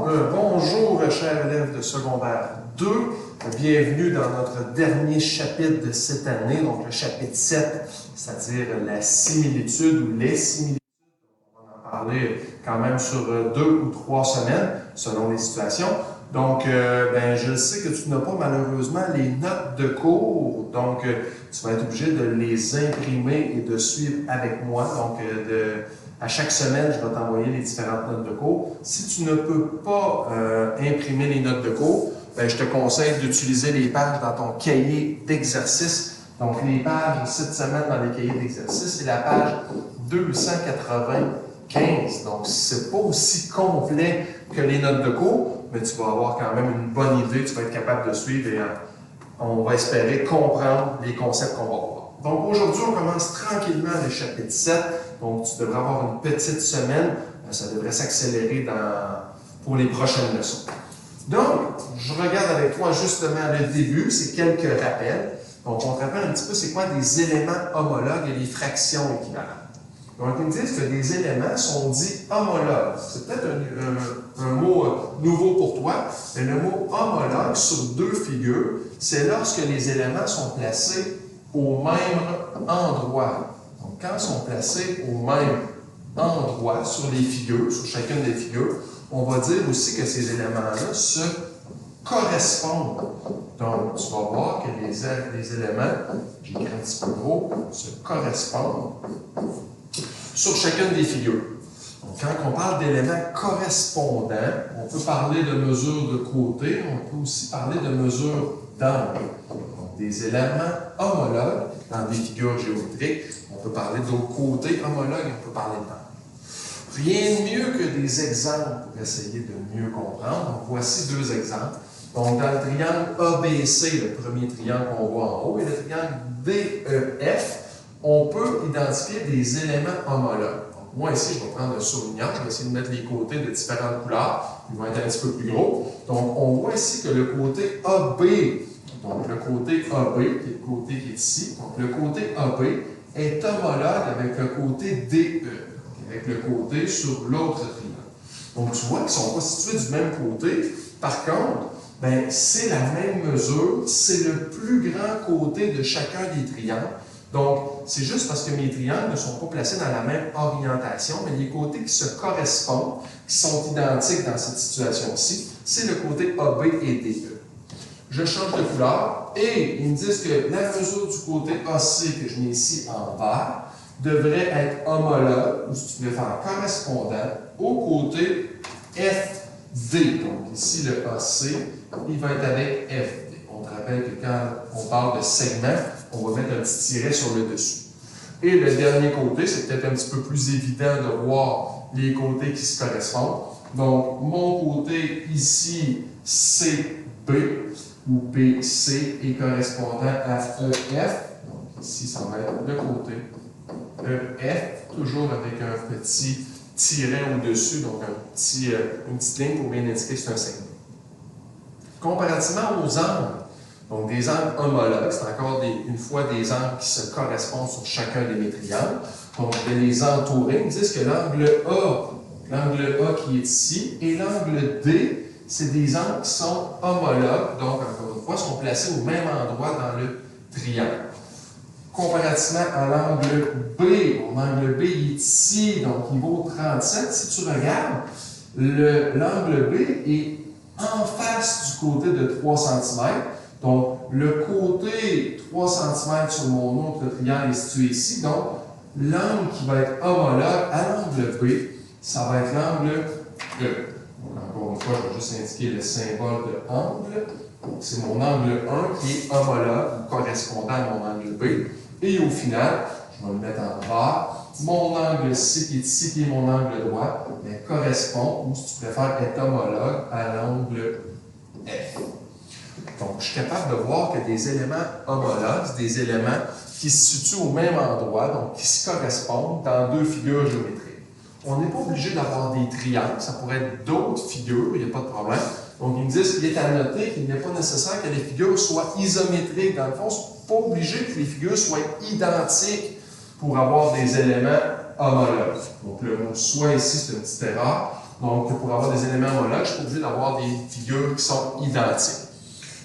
Bonjour, chers élèves de secondaire 2. Bienvenue dans notre dernier chapitre de cette année, donc le chapitre 7, c'est-à-dire la similitude ou les similitudes. On va en parler quand même sur 2 ou 3 semaines, selon les situations. Donc, je sais que tu n'as pas malheureusement les notes de cours, donc tu vas être obligé de les imprimer et de suivre avec moi. Donc, à chaque semaine, je vais t'envoyer les différentes notes de cours. Si tu ne peux pas imprimer les notes de cours, je te conseille d'utiliser les pages dans ton cahier d'exercice. Donc, les pages cette semaine dans les cahiers d'exercice, c'est la page 295. Donc, c'est pas aussi complet que les notes de cours, mais tu vas avoir quand même une bonne idée, tu vas être capable de suivre et on va espérer comprendre les concepts qu'on va voir. Donc, aujourd'hui, on commence tranquillement le chapitre 7. Donc, tu devrais avoir une petite semaine. Ça devrait s'accélérer pour les prochaines leçons. Donc, je regarde avec toi justement le début, c'est quelques rappels. Donc, on te rappelle un petit peu c'est quoi des éléments homologues et les fractions équivalentes. Donc, ils me disent que des éléments sont dits homologues. C'est peut-être un mot nouveau pour toi, mais le mot homologue sur deux figures, c'est lorsque les éléments sont placés au même endroit. Donc, quand ils sont placés au même endroit sur les figures, sur chacune des figures, on va dire aussi que ces éléments-là se correspondent. Donc, tu vas voir que les éléments, j'écris un petit peu gros, se correspondent sur chacune des figures. Donc, quand on parle d'éléments correspondants, on peut parler de mesures de côté, on peut aussi parler de mesures d'angle. Donc, des éléments homologues dans des figures géométriques, on peut parler d'autres côtés homologues, on peut parler d'angle. Rien de mieux que des exemples pour essayer de mieux comprendre. Donc, voici deux exemples. Donc, dans le triangle ABC, le premier triangle qu'on voit en haut, et le triangle DEF, on peut identifier des éléments homologues. Donc, moi, ici, je vais prendre un surlignant, je vais essayer de mettre les côtés de différentes couleurs. Ils vont être un petit peu plus gros. Donc, on voit ici que le côté AB, donc le côté AB, qui est le côté qui est ici, donc le côté AB est homologue avec le côté DE, avec le côté sur l'autre triangle. Donc, tu vois qu'ils ne sont pas situés du même côté. Par contre, c'est la même mesure, c'est le plus grand côté de chacun des triangles. Donc, c'est juste parce que mes triangles ne sont pas placés dans la même orientation, mais les côtés qui se correspondent, qui sont identiques dans cette situation-ci, c'est le côté AB et DE. Je change de couleur et ils me disent que la mesure du côté AC que je mets ici en vert devrait être homologue, ou si tu veux faire correspondant, au côté FD. Donc, ici, le AC, il va être avec FD. On te rappelle que quand on parle de segment, on va mettre un petit tiret sur le dessus. Et le dernier côté, c'est peut-être un petit peu plus évident de voir les côtés qui se correspondent. Donc, mon côté ici, CB ou BC est correspondant à EF. Donc, ici, ça va être le côté EF, toujours avec un petit tiret au-dessus, donc une petite ligne pour bien indiquer que c'est un segment. Comparativement aux angles, donc des angles homologues, c'est encore une fois des angles qui se correspondent sur chacun des mes triangles. Donc, je vais les entourer. Ils disent que l'angle A qui est ici, et l'angle D, c'est des angles qui sont homologues, donc encore une fois, sont placés au même endroit dans le triangle. Comparativement à l'angle B, l'angle B il est ici, donc il vaut 37. Si tu regardes, l'angle B est en face du côté de 3 cm. Donc, le côté 3 cm sur mon autre triangle est situé ici. Donc, l'angle qui va être homologue à l'angle B, ça va être l'angle E. Donc, encore une fois, je vais juste indiquer le symbole de angle. C'est mon angle 1 qui est homologue ou correspondant à mon angle B. Et au final, je vais le mettre en vert. Mon angle C qui est ici, qui est mon angle droit, correspond, ou si tu préfères, est homologue à l'angle F. Donc, je suis capable de voir que des éléments homologues, c'est des éléments qui se situent au même endroit, donc qui se correspondent dans deux figures géométriques. On n'est pas obligé d'avoir des triangles, ça pourrait être d'autres figures, il n'y a pas de problème. Donc, ils me disent qu'il est à noter qu'il n'est pas nécessaire que les figures soient isométriques. Dans le fond, c'est pas obligé que les figures soient identiques pour avoir des éléments homologues. Donc, le mot soit ici, c'est une petite erreur. Donc, pour avoir des éléments homologues, je suis obligé d'avoir des figures qui sont identiques.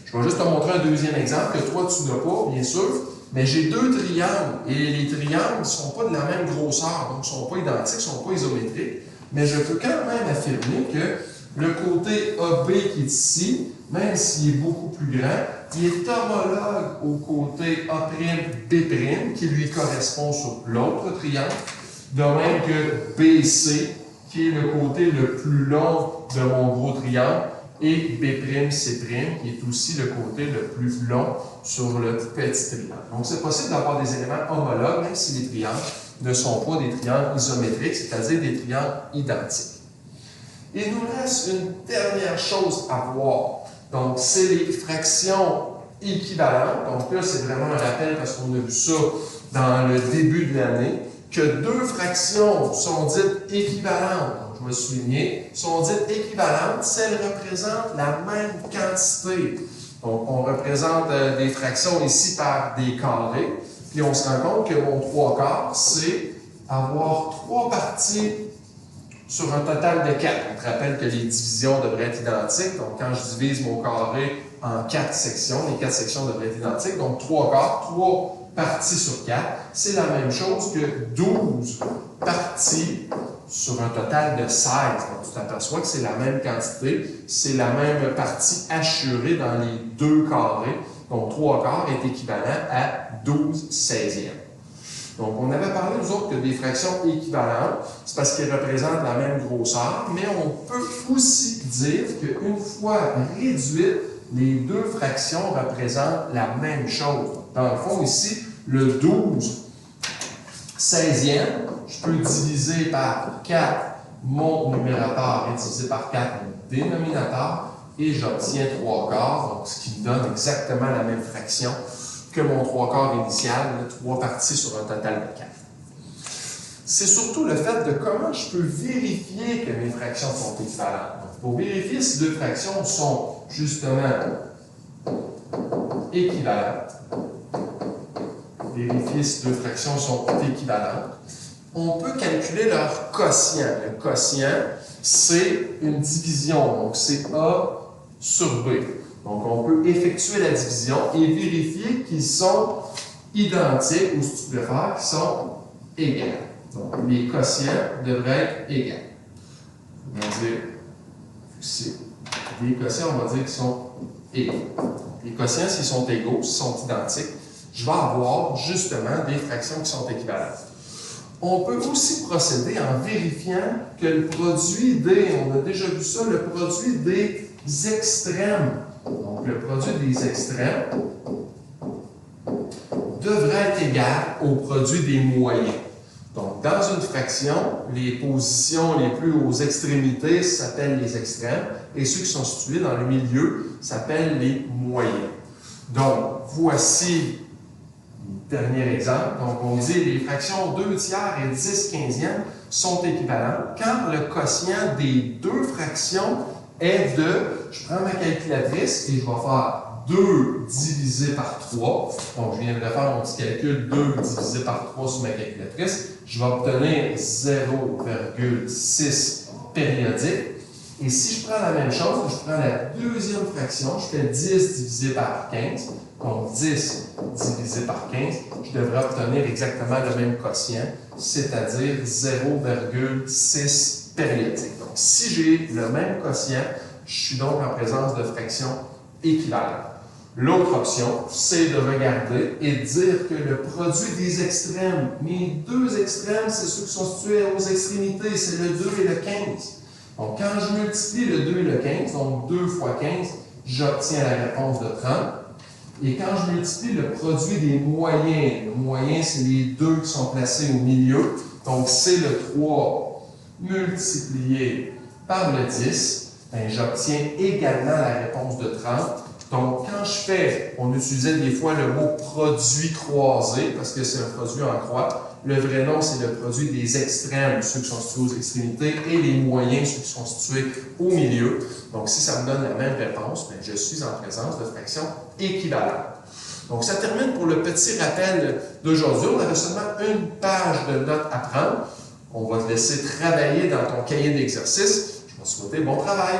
Je vais juste te montrer un deuxième exemple que toi, tu n'as pas, bien sûr, mais j'ai deux triangles et les triangles ne sont pas de la même grosseur, donc ils ne sont pas identiques, ils ne sont pas isométriques, mais je peux quand même affirmer que le côté AB qui est ici, même s'il est beaucoup plus grand, il est homologue au côté A'B' qui lui correspond sur l'autre triangle, de même que BC qui est le côté le plus long de mon gros triangle, et B'C', qui est aussi le côté le plus long sur le petit triangle. Donc, c'est possible d'avoir des éléments homologues, même si les triangles ne sont pas des triangles isométriques, c'est-à-dire des triangles identiques. Il nous reste une dernière chose à voir. Donc, c'est les fractions équivalentes. Donc là, c'est vraiment un rappel parce qu'on a vu ça dans le début de l'année, que deux fractions sont dites équivalentes. Donc, je vais souligner, sont dites équivalentes si elles représentent la même quantité. Donc, on représente des fractions ici par des carrés, puis on se rend compte que mon 3/4, c'est avoir 3 parties sur un total de 4. On te rappelle que les divisions devraient être identiques. Donc, quand je divise mon carré en 4 sections, les 4 sections devraient être identiques. Donc, 3/4, 3 parties sur 4, c'est la même chose que 12 parties sur un total de 16. Donc, tu t'aperçois que c'est la même quantité, c'est la même partie assurée dans les deux carrés. Donc, 3/4 est équivalent à 12/16e. Donc, on avait parlé, nous autres, que des fractions équivalentes, c'est parce qu'elles représentent la même grosseur, mais on peut aussi dire qu'une fois réduites, les deux fractions représentent la même chose. Dans le fond, ici, le 12/16e, je peux diviser par 4 mon numérateur et diviser par 4 mon dénominateur, et j'obtiens 3/4, donc ce qui me donne exactement la même fraction que mon 3/4 initial, 3 parties sur un total de 4. C'est surtout le fait de comment je peux vérifier que mes fractions sont équivalentes. Donc, pour vérifier si deux fractions sont justement équivalentes, vérifier si deux fractions sont équivalentes, on peut calculer leur quotient. Le quotient, c'est une division, donc c'est A sur B. Donc, on peut effectuer la division et vérifier qu'ils sont identiques, ou si tu préfères, qu'ils sont égaux. Donc, les quotients devraient être égaux. On va dire, c'est les quotients, on va dire qu'ils sont égaux. Les quotients, s'ils sont égaux, s'ils sont identiques, je vais avoir justement des fractions qui sont équivalentes. On peut aussi procéder en vérifiant que le produit des, on a déjà vu ça, le produit des extrêmes. Donc, le produit des extrêmes devrait être égal au produit des moyens. Donc, dans une fraction, les positions les plus aux extrémités s'appellent les extrêmes et ceux qui sont situés dans le milieu s'appellent les moyens. Donc, voici le dernier exemple. Donc, on dit les fractions 2/3 et 10/15 sont équivalentes quand le quotient des deux fractions est de, je prends ma calculatrice et je vais faire 2 divisé par 3. Donc, je viendrai faire mon petit calcul 2 divisé par 3 sur ma calculatrice. Je vais obtenir 0,6 périodique. Et si je prends la même chose, je prends la deuxième fraction, je fais 10 divisé par 15. Donc, 10 divisé par 15, je devrais obtenir exactement le même quotient, c'est-à-dire 0,6 périodique. Donc, si j'ai le même quotient, je suis donc en présence de fractions équivalentes. L'autre option, c'est de regarder et de dire que le produit des extrêmes, mes deux extrêmes, c'est ceux qui sont situés aux extrémités, c'est le 2 et le 15. Donc, quand je multiplie le 2 et le 15, donc 2 fois 15, j'obtiens la réponse de 30. Et quand je multiplie le produit des moyens, le moyen, c'est les deux qui sont placés au milieu, donc c'est le 3 multiplié par le 10, ben, j'obtiens également la réponse de 30. Donc, quand je fais, on utilisait des fois le mot produit croisé, parce que c'est un produit en croix. Le vrai nom, c'est le produit des extrêmes, ceux qui sont situés aux extrémités, et les moyens, ceux qui sont situés au milieu. Donc, si ça me donne la même réponse, bien, je suis en présence de fractions équivalentes. Donc, ça termine pour le petit rappel d'aujourd'hui. On avait seulement une page de notes à prendre. On va te laisser travailler dans ton cahier d'exercice. vais te souhaiter bon travail.